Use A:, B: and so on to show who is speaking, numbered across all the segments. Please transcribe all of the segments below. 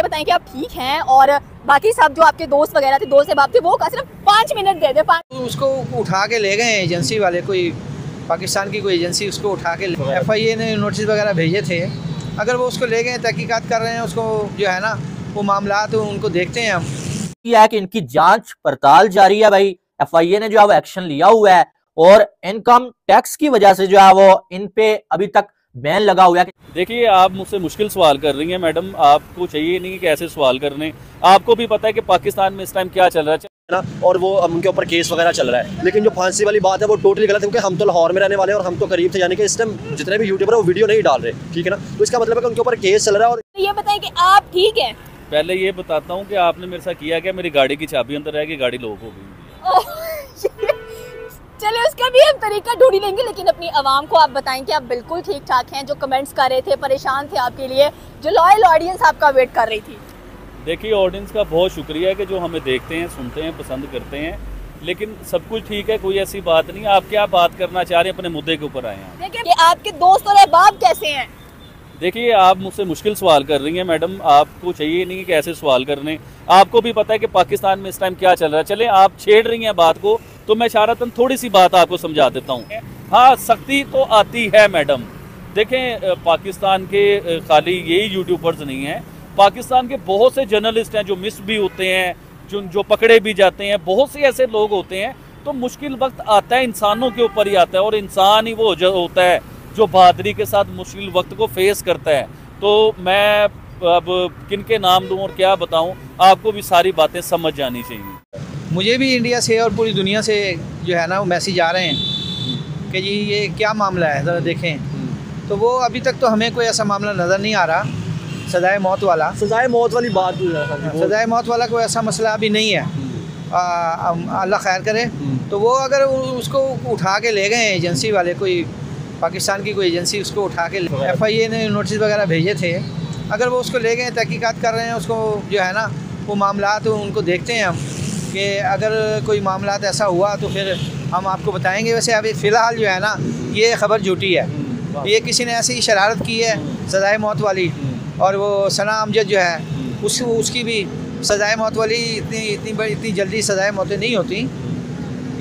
A: ये बताएं कि आप ठीक हैं और बाकी सब जो आपके दोस्त वगैरह थे, दोस्त अहबाब थे, वो सिर्फ 5 मिनट दे दे।
B: उसको उठा के ले गए एजेंसी वाले, कोई पाकिस्तान की कोई एजेंसी उसको उठा के FIA ने नोटिस वगैरह भेजे थे। अगर वो उसको ले गए, तहकीकात कर रहे हैं, उसको जो है ना वो मामला तो उनको देखते हैं हम।
C: है कि इनकी जांच पड़ताल जारी है भाई। FIA ने जो है वो एक्शन लिया हुआ है और इनकम टैक्स की वजह से जो है वो इन पे अभी तक बैन लगा हुआ है।
D: देखिए, आप मुझसे मुश्किल सवाल कर रही हैं मैडम, आपको चाहिए नहीं कि ऐसे सवाल करने। आपको भी पता है कि पाकिस्तान में इस टाइम क्या चल रहा है
E: ना, और वो उनके ऊपर केस वगैरह चल रहा है। लेकिन जो फांसी वाली बात है वो टोटली गलत है, क्योंकि हम तो लाहौर में रहने वाले हैं और हम तो करीब थे, यानी कि इस टाइम जितने भी यूट्यूबर है वो वीडियो नहीं डाल रहे, ठीक है ना। तो इसका मतलब है कि उनके ऊपर केस चल रहा है। और
A: ये बताएं कि आप ठीक हैं।
D: पहले ये बताता हूँ कि आपने मेरे साथ किया क्या, मेरी गाड़ी की चाबी अंदर रह गई, गाड़ी लॉक हो गई।
A: चले उसका भी हम तरीका ढूंढ लेंगे, लेकिन अपनी आवाम को आप बताएं कि आप बिल्कुल ठीक ठाक हैं। जो कमेंट्स कर रहे थे, परेशान थे आपके लिए, जो लॉयल ऑडियंस आपका वेट कर रही थी।
D: देखिए, ऑडियंस का बहुत शुक्रिया कि जो हमें देखते हैं, सुनते हैं, पसंद करते हैं, लेकिन सब कुछ ठीक है, कोई ऐसी बात नहीं। आप क्या बात करना चाह रहे हैं, अपने मुद्दे के ऊपर आए हैं।
A: देखिए, आपके दोस्त और अहबाब कैसे हैं?
D: देखिए, आप मुझसे मुश्किल सवाल कर रही हैं मैडम, आपको चाहिए नहीं कि ऐसे सवाल करने। आपको भी पता है कि पाकिस्तान में इस टाइम क्या चल रहा है। चले, आप छेड़ रही हैं बात को, तो मैं इशारतन थोड़ी सी बात आपको समझा देता हूँ। हाँ, सख्ती तो आती है मैडम। देखें, पाकिस्तान के खाली यही यूट्यूबर्स नहीं हैं, पाकिस्तान के बहुत से जर्नलिस्ट हैं जो मिस भी होते हैं, जो पकड़े भी जाते हैं। बहुत से ऐसे लोग होते हैं। तो मुश्किल वक्त आता है, इंसानों के ऊपर ही आता है, और इंसान ही वो होता है जो बहादुरी के साथ मुश्किल वक्त को फेस करता है। तो मैं अब किन के नाम दूं और क्या बताऊं, आपको भी सारी बातें समझ जानी चाहिए।
B: मुझे भी इंडिया से और पूरी दुनिया से जो है ना वो मैसेज आ रहे हैं कि जी ये क्या मामला है, ज़रा देखें। तो वो अभी तक तो हमें कोई ऐसा मामला नज़र नहीं आ रहा, सजाए मौत वाला।
E: सजाए मौत वाली बात,
B: सजाए मौत वाला कोई ऐसा मसला अभी नहीं है। अल्लाह खैर करे। तो वो अगर उसको उठा के ले गए एजेंसी वाले, कोई पाकिस्तान की कोई एजेंसी उसको उठा के FIA ने नोटिस वगैरह भेजे थे। अगर वो उसको ले गए, तहकीकात कर रहे हैं, उसको जो है ना वो मामला तो उनको देखते हैं हम कि अगर कोई मामला ऐसा हुआ तो फिर हम आपको बताएंगे। वैसे अभी फ़िलहाल जो है ना ये ख़बर झूठी है। ये किसी ने ऐसी शरारत की है सजाए मौत वाली, और वो सना अमजद जो है उसकी भी सजाए मौत वाली इतनी जल्दी सजाए मौतें नहीं होती।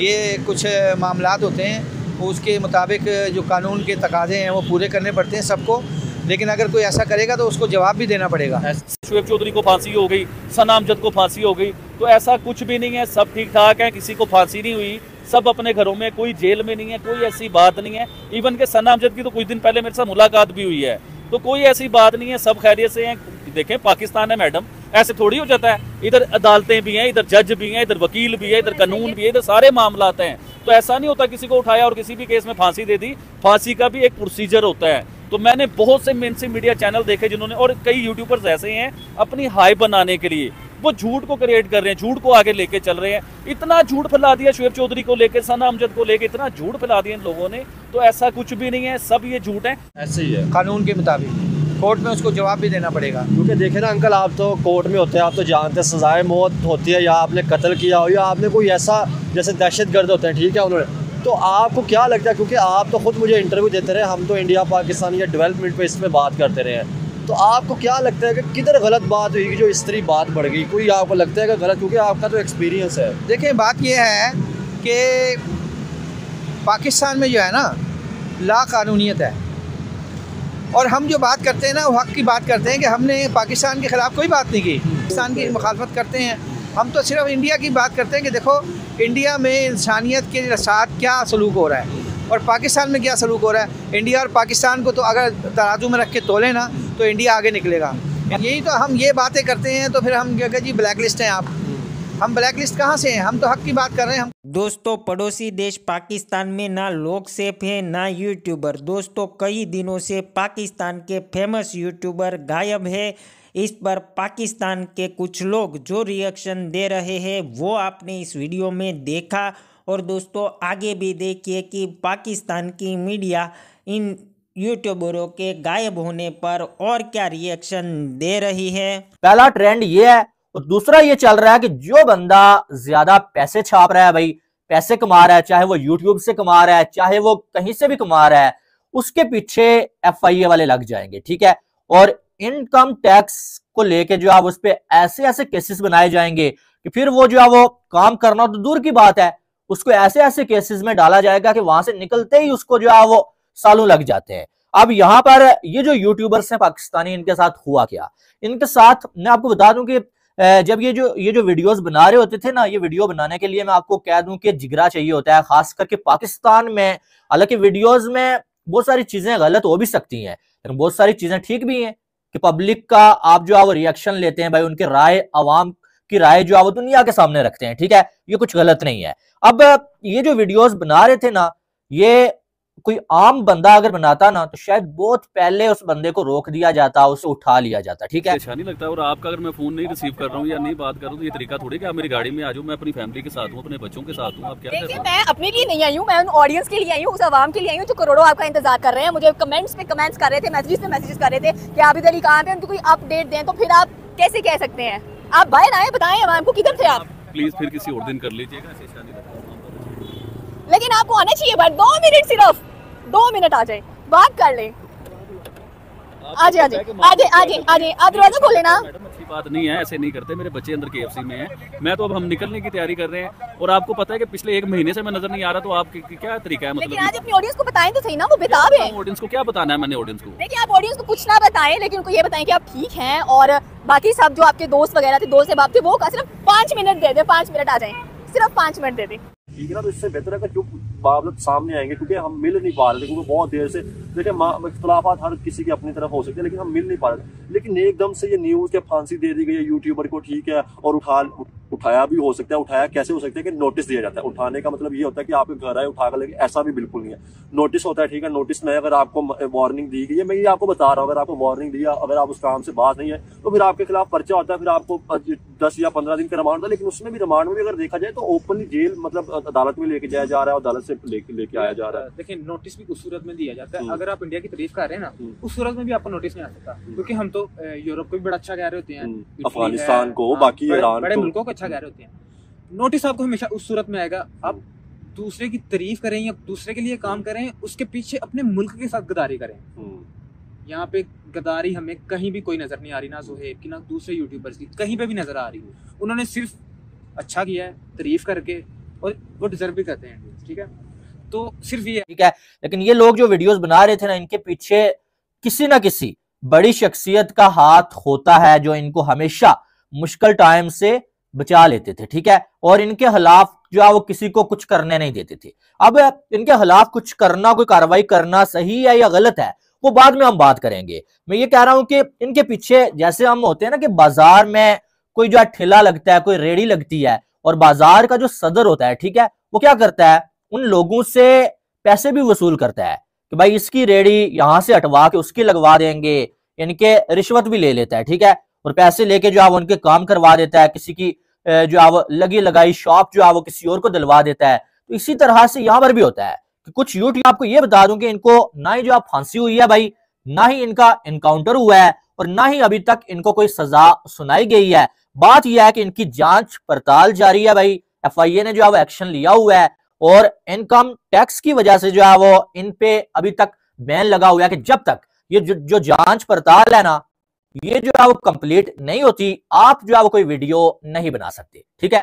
B: ये कुछ मामलात होते हैं, उसके मुताबिक जो कानून के तकाज़े हैं वो पूरे करने पड़ते हैं सबको। लेकिन अगर कोई ऐसा करेगा तो उसको जवाब भी देना पड़ेगा।
D: शुएब चौधरी को फांसी हो गई, सना अमजद को फांसी हो गई, तो ऐसा कुछ भी नहीं है, सब ठीक ठाक है, किसी को फांसी नहीं हुई, सब अपने घरों में, कोई जेल में नहीं है, कोई ऐसी बात नहीं है। इवन के सना अमजद की तो कुछ दिन पहले मेरे साथ मुलाकात भी हुई है, तो कोई ऐसी बात नहीं है, सब खैरियत से हैं। देखें, पाकिस्तान है मैडम, ऐसे थोड़ी हो जाता है। इधर अदालतें भी हैं, इधर जज भी हैं, इधर वकील भी है, इधर कानून भी है, इधर सारे मामला हैं। तो ऐसा नहीं होता किसी को उठाया और किसी भी केस में फांसी दे दी। फांसी का भी एक प्रोसीजर होता है। तो मैंने बहुत से मेनस्ट्रीम मीडिया चैनल देखे जिन्होंने, और कई यूट्यूबर्स ऐसे हैं अपनी हाई बनाने के लिए वो झूठ को क्रिएट कर रहे हैं, झूठ को आगे लेके चल रहे हैं। इतना झूठ फैला दिया शुएब चौधरी को लेकर, सना अमजद को लेकर इतना झूठ फैला दिया इन लोगों ने। तो ऐसा कुछ भी नहीं है, सब ये झूठ है।
E: ऐसे ही है,
B: कानून के मुताबिक कोर्ट में उसको जवाब भी देना पड़ेगा।
E: क्योंकि देखे ना अंकल, आप तो कोर्ट में होते हैं, आप तो जानते हैं सजाए मौत होती है, या आपने कत्ल किया हो या आपने कोई ऐसा जैसे दहशतगर्द होते हैं, ठीक है, उन्होंने। तो आपको क्या लगता है, क्योंकि आप तो खुद मुझे इंटरव्यू देते रहे, हम तो इंडिया पाकिस्तान या डेवलपमेंट पे इसमें बात करते रहे हैं, तो आपको क्या लगता है कि किधर गलत बात हुई कि जो इस तरह बात बढ़ गई? कोई आपको लगता है कि गलत, क्योंकि आपका तो एक्सपीरियंस है।
B: देखिए, बात यह है कि पाकिस्तान में जो है ना ला कानूनियत है, और हम जो बात करते हैं ना वो हक़ की बात करते हैं कि हमने पाकिस्तान के ख़िलाफ़ कोई बात नहीं की, पाकिस्तान की मुखालफत करते हैं। हम तो सिर्फ इंडिया की बात करते हैं कि देखो इंडिया में इंसानियत के साथ क्या सलूक हो रहा है और पाकिस्तान में क्या सलूक हो रहा है। इंडिया और पाकिस्तान को तो अगर तराजू में रख के तोले ना तो इंडिया आगे निकलेगा। यही तो हम ये बातें करते हैं, तो फिर हम क्या कहते जी ब्लैक लिस्ट हैं आप। हम ब्लैक लिस्ट कहाँ से हैं? हम तो हक की बात कर रहे हैं। हम
F: दोस्तों, पड़ोसी देश पाकिस्तान में ना लोग सेफ हैं ना यूट्यूबर। दोस्तों, कई दिनों से पाकिस्तान के फेमस यूट्यूबर गायब है। इस पर पाकिस्तान के कुछ लोग जो रिएक्शन दे रहे हैं वो आपने इस वीडियो में देखा। और दोस्तों, आगे भी देखिए कि पाकिस्तान की मीडिया इन यूट्यूबरों के गायब होने पर और क्या रिएक्शन दे रही है।
C: पहला ट्रेंड ये है, और दूसरा ये चल रहा है कि जो बंदा ज्यादा पैसे छाप रहा है, भाई पैसे कमा रहा है, चाहे वो यूट्यूब से कमा रहा है, चाहे वो कहीं से भी कमा रहा है, उसके पीछे FIA वाले लग जाएंगे, ठीक है। और इनकम टैक्स को लेके जो है उस पे ऐसे ऐसे केसेस बनाए जाएंगे कि फिर वो जो है वो काम करना तो दूर की बात है, उसको ऐसे ऐसे केसेस में डाला जाएगा कि वहां से निकलते ही उसको जो है वो सालों लग जाते हैं। अब यहाँ पर ये जो यूट्यूबर्स हैं पाकिस्तानी, इनके साथ हुआ क्या? इनके साथ मैं आपको बता दूं कि जब ये जो वीडियोस बना रहे होते थे ना, ये वीडियो बनाने के लिए मैं आपको कह दूं कि जिगरा चाहिए होता है, खास करके पाकिस्तान में। हालांकि वीडियोस में बहुत सारी चीजें गलत हो भी सकती हैं, लेकिन बहुत सारी चीजें ठीक भी हैं कि पब्लिक का आप जो है वो रिएक्शन लेते हैं भाई, उनके राय, अवाम की राय जो है वो दुनिया के सामने रखते हैं, ठीक है, ये कुछ गलत नहीं है। अब ये जो वीडियोस बना रहे थे ना, ये कोई आम बंदा अगर बनाता ना तो शायद बहुत पहले उस बंदे को रोक दिया जाता, उसे उठा लिया जाता, ठीक है।
D: अच्छा नहीं लगता? और आपका अगर मैं फोन नहीं रिसीव कर रहा हूँ या नहीं बात कर रहा हूँ तो ये तरीका थोड़ी कि आप मेरी गाड़ी में आ जाओ, मैं अपनी फैमिली के साथ हूँ, अपने बच्चों के साथ हूँ, आप क्या कर रहे
A: देखिए, मैं अपने लिए नहीं आई हूँ, मैं उन ऑडियंस के लिए आई हूँ, उस आवाम के लिए आई हूँ जो करोड़ों आपका इंतजार कर रहे हैं। मुझे कमेंट्स पे कमेंट्स कर रहे थे, मैसेजेस कर रहे थे कि आबिद अली कहाँ पे, उनको कोई अपडेट दें। तो फिर आप कैसे कह सकते हैं? आप बाहर आए, बताएं आवाम को किधर थे आप।
D: प्लीज फिर किसी और दिन कर लीजिएगा, ऐसे अच्छा नहीं लगता।
A: लेकिन आपको आना चाहिए बात, 2 मिनट, सिर्फ 2 मिनट आ जाए, बात कर लें। आजे आजे आजे आजे आजे, आप दरवाजा खोले ना।
D: मैडम अच्छी बात नहीं है, ऐसे नहीं करते। मेरे बच्चे अंदर KFC में हैं, मैं तो अब हम निकलने की तैयारी कर रहे हैं और आपको पता है कि पिछले 1 महीने से मैं नजर नहीं आ रहा, तो आप क्या तरीका है?
A: लेकिन
D: मतलब
A: आज अपनी ऑडियंस को बताएं तो सही ना, वो बेताब है।
D: ऑडियंस को क्या बताना है मैंने? ऑडियंस को
A: देखिए, आप ऑडियंस को कुछ ना बताएं, लेकिन उनको ये बताएं कि आप ठीक हैं, और बाकी सब जो आपके दोस्त वगैरह थे, दोस्त बाप थे, वो सिर्फ 5 मिनट दे दे, 5 मिनट आ जाए, सिर्फ 5 मिनट दे दे,
E: ठीक है ना। तो इससे बेहतर है कि जो मामले सामने आएंगे, क्योंकि हम मिल नहीं पा रहे थे, क्योंकि बहुत देर से देखिए इख्तलाफात हर किसी की अपनी तरफ हो सकते हैं, लेकिन हम मिल नहीं पा रहे थे। लेकिन एकदम से ये न्यूज़ के फांसी दे दी गई है यूट्यूबर को, ठीक है, और उठाया भी हो सकता है। उठाया कैसे हो सकता है कि नोटिस दिया जाता है। उठाने का मतलब ये होता है कि आपके घर आए उठा कर लेके, ऐसा भी बिल्कुल नहीं है। नोटिस होता है, ठीक है, नोटिस में अगर आपको वार्निंग दी गई है, मैं ये आपको बता रहा हूँ, अगर आपको वार्निंग दिया, अगर आप उस काम से बात नहीं है तो फिर आपके खिलाफ पर्चा होता है, फिर आपको 10 या 15 दिन का रिमांड होता है। लेकिन उसमें भी रिमांड में भी अगर देखा जाए तो ओपनली जेल, मतलब अदालत में लेके जाया जा रहा है, अदालत से लेके आया जा रहा है।
G: देखिए, नोटिस भी उस सूरत में दिया जाता है, अगर आप इंडिया की तारीफ कर रहे हैं ना, उस सूरत में भी आपको नोटिस नहीं आ सकता, क्योंकि हम तो यूरोप को भी बड़ा अच्छा कह रहे होते हैं,
E: अफगानिस्तान को, बाकी ईरान,
G: बड़े मुल्कों को अच्छा कह रहे होते हैं। नोटिस आपको हमेशा उस सूरत में आएगा, आप दूसरे की तारीफ करें या दूसरे के लिए काम करें, उसके पीछे अपने मुल्क के साथ गद्दारी करें। यहाँ पे गद्दारी हमें कहीं भी कोई नजर नहीं आ रही, ना ज़ोहैब की, ना दूसरे यूट्यूबर्स की, कहीं पे भी नजर आ रही। उन्होंने सिर्फ अच्छा किया है तारीफ करके, और वो डिजर्व भी करते हैं, ठीक है। तो सिर्फ ये,
C: ठीक है। लेकिन ये लोग जो वीडियोस बना रहे थे ना, इनके पीछे किसी ना किसी बड़ी शख्सियत का हाथ होता है, जो इनको हमेशा मुश्किल टाइम से बचा लेते थे, ठीक है, और इनके खिलाफ जो है वो किसी को कुछ करने नहीं देते थे। अब इनके खिलाफ कुछ करना, कोई कार्रवाई करना सही है या गलत है, वो बाद में हम बात करेंगे। मैं ये कह रहा हूं कि इनके पीछे, जैसे हम होते हैं ना कि बाजार में कोई जो है ठेला लगता है, कोई रेडी लगती है, और बाजार का जो सदर होता है, ठीक है, वो क्या करता है, उन लोगों से पैसे भी वसूल करता है कि भाई इसकी रेडी यहां से हटवा के उसकी लगवा देंगे, इनके रिश्वत भी ले लेता है, ठीक है, और पैसे लेके जो है उनके काम करवा देता है, किसी की जो है वो लगी लगाई शॉप जो है वो किसी और को दिलवा देता है। तो इसी तरह से यहां पर भी होता है कि कुछ यूट्यूब, आपको ये बता दूं कि इनको ना ही जो आप फांसी हुई है भाई, ना ही इनका इनकाउंटर हुआ है, और ना ही अभी तक इनको कोई सजा सुनाई गई है। बात यह है कि इनकी जांच पड़ताल जारी है भाई, FIA ने जो है वो एक्शन लिया हुआ है, और इनकम टैक्स की वजह से जो है वो इन पे अभी तक बैन लगा हुआ है कि जब तक ये जो जांच पड़ताल है ना, ये जो है वो कंप्लीट नहीं होती, आप जो है वो कोई वीडियो नहीं बना सकते, ठीक है।